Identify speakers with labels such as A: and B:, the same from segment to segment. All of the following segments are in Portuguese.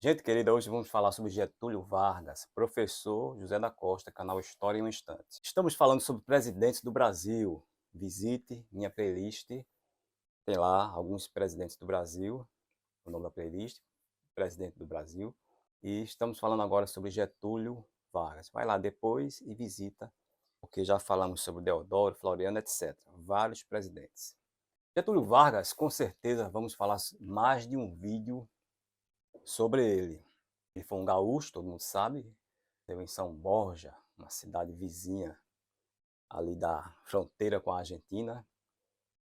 A: Gente querida, hoje vamos falar sobre Getúlio Vargas, professor José da Costa, canal História em um Instante. Estamos falando sobre presidentes do Brasil. Visite minha playlist, tem lá alguns presidentes do Brasil, o nome da playlist, presidente do Brasil. E estamos falando agora sobre Getúlio Vargas. Vai lá depois e visita, porque já falamos sobre Deodoro, Floriano, etc. Vários presidentes. Getúlio Vargas, com certeza vamos falar mais de um vídeo sobre ele. Ele foi um gaúcho, todo mundo sabe, nasceu em São Borja, uma cidade vizinha ali da fronteira com a Argentina,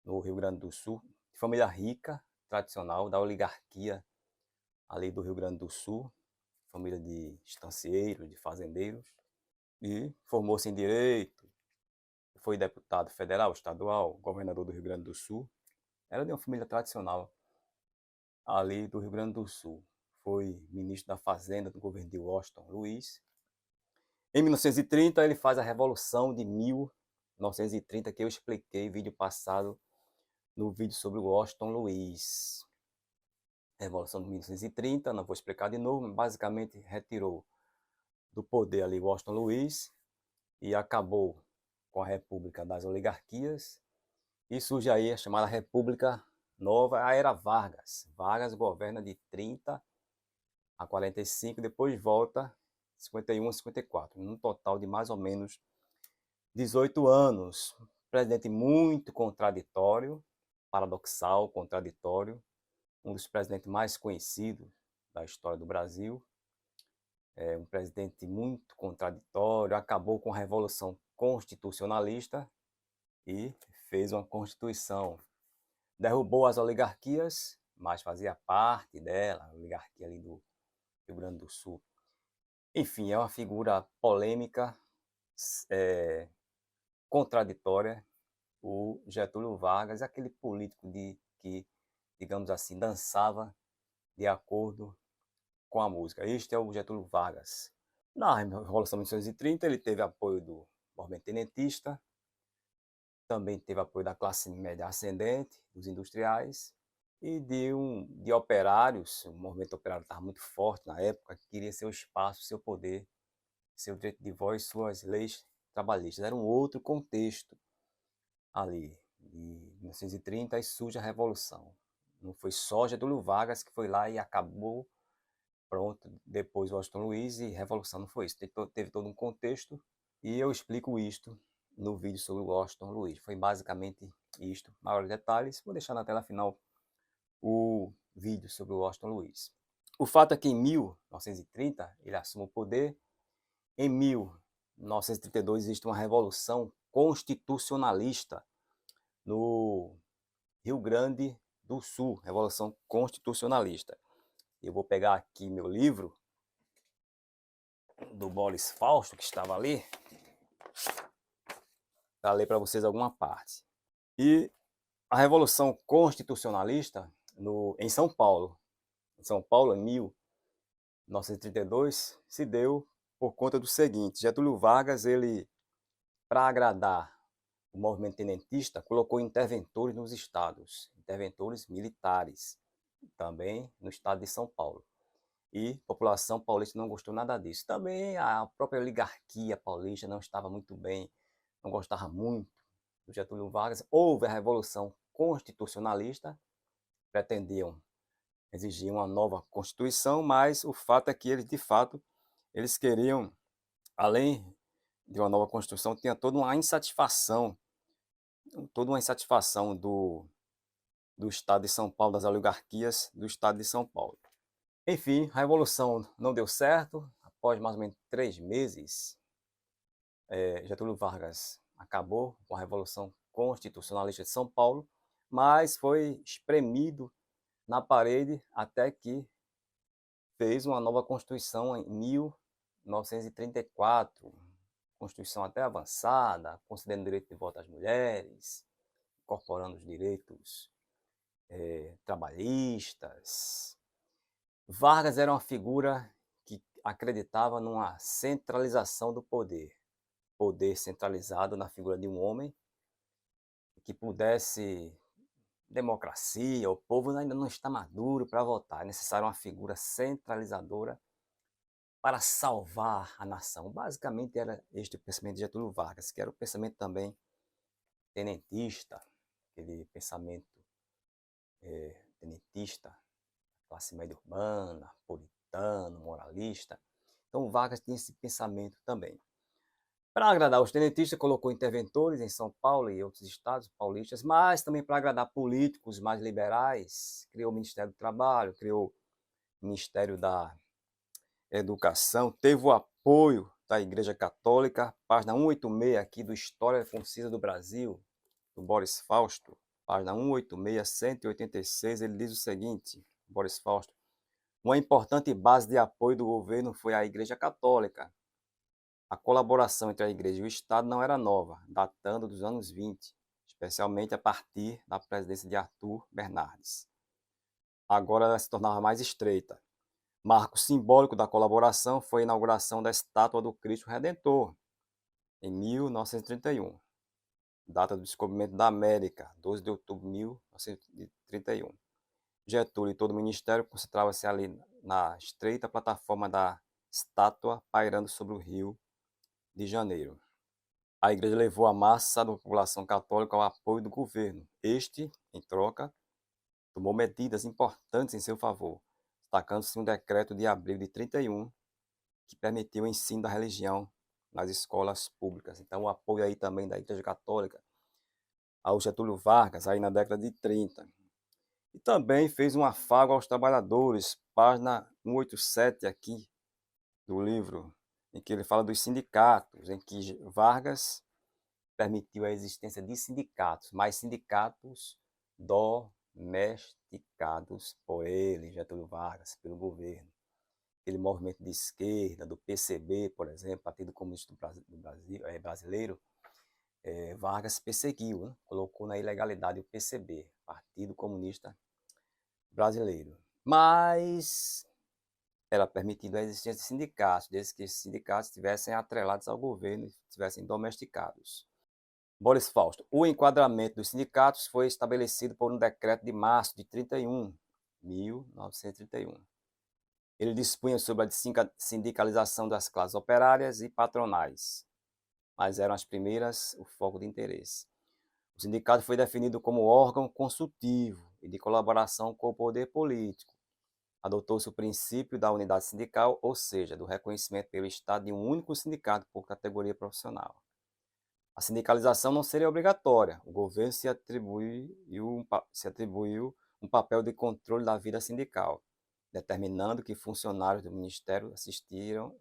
A: no Rio Grande do Sul. De família rica, tradicional, da oligarquia ali do Rio Grande do Sul, família de estancieiros, de fazendeiros, e formou-se em Direito, foi deputado federal, estadual, governador do Rio Grande do Sul. Era de uma família tradicional ali do Rio Grande do Sul. Foi ministro da Fazenda do governo de Washington Luiz. Em 1930, ele faz a Revolução de 1930, que eu expliquei no vídeo passado, no vídeo sobre o Washington Luiz. Revolução de 1930, não vou explicar de novo, mas basicamente retirou do poder ali Washington Luiz e acabou com a República das Oligarquias, e surge aí a chamada República Nova, a Era Vargas. Vargas governa de 30 a 45, depois volta 51 a 54, num total de mais ou menos 18 anos. Presidente muito contraditório, paradoxal, contraditório, um dos presidentes mais conhecidos da história do Brasil. É um presidente muito contraditório, acabou com a Revolução Constitucionalista e fez uma Constituição. Derrubou as oligarquias, mas fazia parte dela, a oligarquia ali do Rio Grande do Sul. Enfim, é uma figura polêmica, contraditória, o Getúlio Vargas, aquele político que, digamos assim, dançava de acordo com a música. Este é o Getúlio Vargas. Na Revolução de 1930, ele teve apoio do movimento tenentista, também teve apoio da classe média ascendente, dos industriais, e de operários. O movimento operário estava muito forte na época, que queria seu espaço, seu poder, seu direito de voz, suas leis trabalhistas. Era um outro contexto ali, de 1930, e surge a Revolução. Não foi só Getúlio Vargas que foi lá e acabou, pronto, depois Washington Luiz, e Revolução não foi isso. Teve todo um contexto, e eu explico isto no vídeo sobre o Washington Luiz. Foi basicamente isto. Maiores detalhes, vou deixar na tela final o vídeo sobre o Washington Luiz. O fato é que em 1930 ele assume o poder. Em 1932 existe uma revolução constitucionalista no Rio Grande do Sul, Revolução Constitucionalista. Eu vou pegar aqui meu livro do Boris Fausto, que estava ali, para ler para vocês alguma parte. E a Revolução Constitucionalista em São Paulo, em 1932, se deu por conta do seguinte: Getúlio Vargas, ele, para agradar o movimento tenentista, colocou interventores nos estados, interventores militares, também no estado de São Paulo. E a população paulista não gostou nada disso. Também a própria oligarquia paulista não estava muito bem, não gostava muito do Getúlio Vargas. Houve a Revolução Constitucionalista, pretendiam exigir uma nova Constituição, mas o fato é que eles, de fato, eles queriam, além de uma nova Constituição, tinha toda uma insatisfação do Estado de São Paulo, das oligarquias do Estado de São Paulo. Enfim, a Revolução não deu certo. Após mais ou menos 3 meses, Getúlio Vargas acabou com a Revolução Constitucionalista de São Paulo, mas foi espremido na parede até que fez uma nova Constituição em 1934, Constituição até avançada, concedendo direito de voto às mulheres, incorporando os direitos trabalhistas. Vargas era uma figura que acreditava numa centralização do poder, poder centralizado na figura de um homem que pudesse democracia, o povo ainda não está maduro para votar. É necessário uma figura centralizadora para salvar a nação. Basicamente era este o pensamento de Getúlio Vargas, que era o pensamento também tenentista, aquele pensamento tenentista, classe média urbana, puritano, moralista. Então Vargas tinha esse pensamento também. Para agradar os tenentistas, colocou interventores em São Paulo e outros estados paulistas, mas também para agradar políticos mais liberais, criou o Ministério do Trabalho, criou o Ministério da Educação, teve o apoio da Igreja Católica, página 186 aqui do História Concisa do Brasil, do Boris Fausto, página 186, 186, ele diz o seguinte, Boris Fausto: uma importante base de apoio do governo foi a Igreja Católica. A colaboração entre a Igreja e o Estado não era nova, datando dos anos 20, especialmente a partir da presidência de Arthur Bernardes. Agora ela se tornava mais estreita. Marco simbólico da colaboração foi a inauguração da estátua do Cristo Redentor, em 1931, data do descobrimento da América, 12 de outubro de 1931. Getúlio e todo o ministério concentrava-se ali na estreita plataforma da estátua pairando sobre o Rio de Janeiro. A igreja levou a massa da população católica ao apoio do governo. Este, em troca, tomou medidas importantes em seu favor, destacando-se um decreto de abril de 31, que permitiu o ensino da religião nas escolas públicas. Então, o apoio aí também da Igreja Católica ao Getúlio Vargas, aí na década de 30. E também fez um afago aos trabalhadores, página 187 aqui do livro, em que ele fala dos sindicatos, em que Vargas permitiu a existência de sindicatos, mas sindicatos domesticados por ele, Getúlio Vargas, pelo governo. Aquele movimento de esquerda, do PCB, por exemplo, Partido Comunista do Brasil, brasileiro, Vargas perseguiu, né? Colocou na ilegalidade o PCB, Partido Comunista Brasileiro. Mas era permitido a existência de sindicatos, desde que esses sindicatos estivessem atrelados ao governo e estivessem domesticados. Boris Fausto. O enquadramento dos sindicatos foi estabelecido por um decreto de março de 1931. Ele dispunha sobre a sindicalização das classes operárias e patronais, mas eram as primeiras o foco de interesse. O sindicato foi definido como órgão consultivo e de colaboração com o poder político. Adotou-se o princípio da unidade sindical, ou seja, do reconhecimento pelo Estado de um único sindicato por categoria profissional. A sindicalização não seria obrigatória. O governo se atribuiu um papel de controle da vida sindical, determinando que funcionários do Ministério assistiriam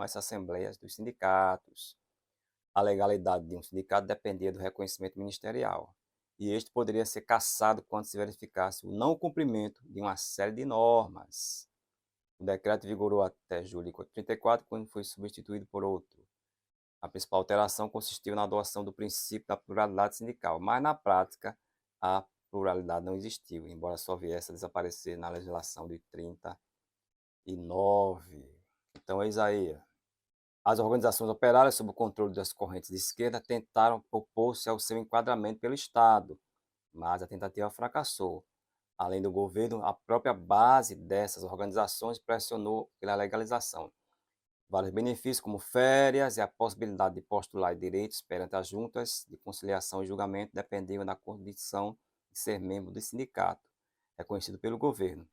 A: às assembleias dos sindicatos. A legalidade de um sindicato dependia do reconhecimento ministerial, e este poderia ser cassado quando se verificasse o não cumprimento de uma série de normas. O decreto vigorou até julho de 1934, quando foi substituído por outro. A principal alteração consistiu na adoção do princípio da pluralidade sindical, mas na prática a pluralidade não existiu, embora só viesse a desaparecer na legislação de 1939. Então, eis aí. As organizações operárias, sob o controle das correntes de esquerda, tentaram opor-se ao seu enquadramento pelo Estado, mas a tentativa fracassou. Além do governo, a própria base dessas organizações pressionou pela legalização. Vários benefícios, como férias e a possibilidade de postular direitos perante as juntas de conciliação e julgamento, dependiam da condição de ser membro do sindicato, reconhecido pelo governo.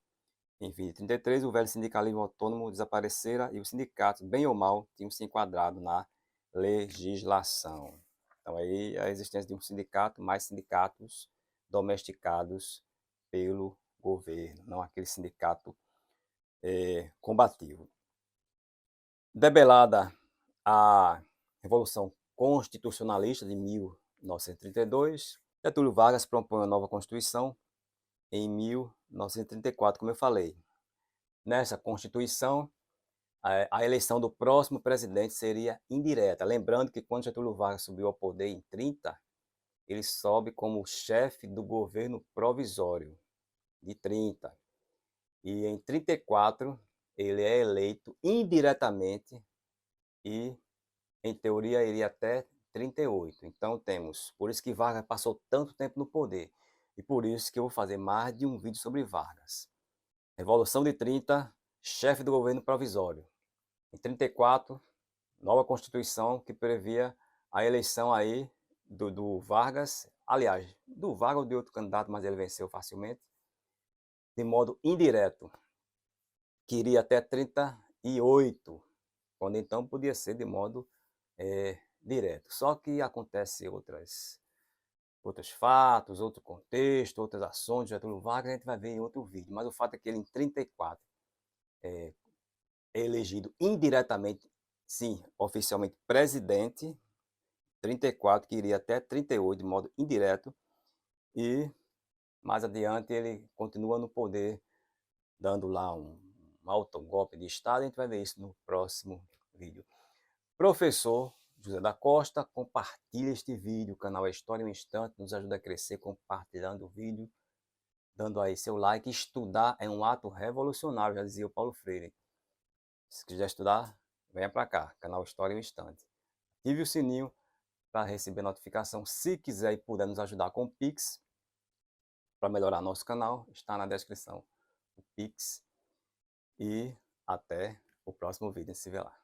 A: Em fim de 1933, o velho sindicalismo autônomo desaparecera e os sindicatos, bem ou mal, tinham se enquadrado na legislação. Então, aí a existência de um sindicato, mais sindicatos domesticados pelo governo, não aquele sindicato combativo. Debelada a Revolução Constitucionalista de 1932, Getúlio Vargas propõe uma nova Constituição em 1934, como eu falei. Nessa Constituição, a eleição do próximo presidente seria indireta. Lembrando que quando Getúlio Vargas subiu ao poder em 30, ele sobe como chefe do governo provisório de 30. E em 34, ele é eleito indiretamente e, em teoria, iria até 38. Então temos, por isso que Vargas passou tanto tempo no poder, e por isso que eu vou fazer mais de um vídeo sobre Vargas. Revolução de 30, chefe do governo provisório. Em 34, nova Constituição que previa a eleição aí do Vargas, aliás, do Vargas ou de outro candidato, mas ele venceu facilmente, de modo indireto, que iria até 38, quando então podia ser de modo direto. Só que acontece outros fatos, outro contexto, outras ações de Getúlio Vargas, a gente vai ver em outro vídeo. Mas o fato é que ele, em 34, é elegido indiretamente, sim, oficialmente presidente, 34, que iria até 38, de modo indireto, e mais adiante ele continua no poder, dando lá um alto golpe de Estado. A gente vai ver isso no próximo vídeo. Professor José da Costa, compartilhe este vídeo, o canal História em um Instante, nos ajuda a crescer compartilhando o vídeo, dando aí seu like. Estudar é um ato revolucionário, já dizia o Paulo Freire. Se quiser estudar, venha para cá, canal História em um Instante. Ative o sininho para receber notificação. Se quiser e puder nos ajudar com o Pix, para melhorar nosso canal, está na descrição o Pix. E até o próximo vídeo, se vê lá.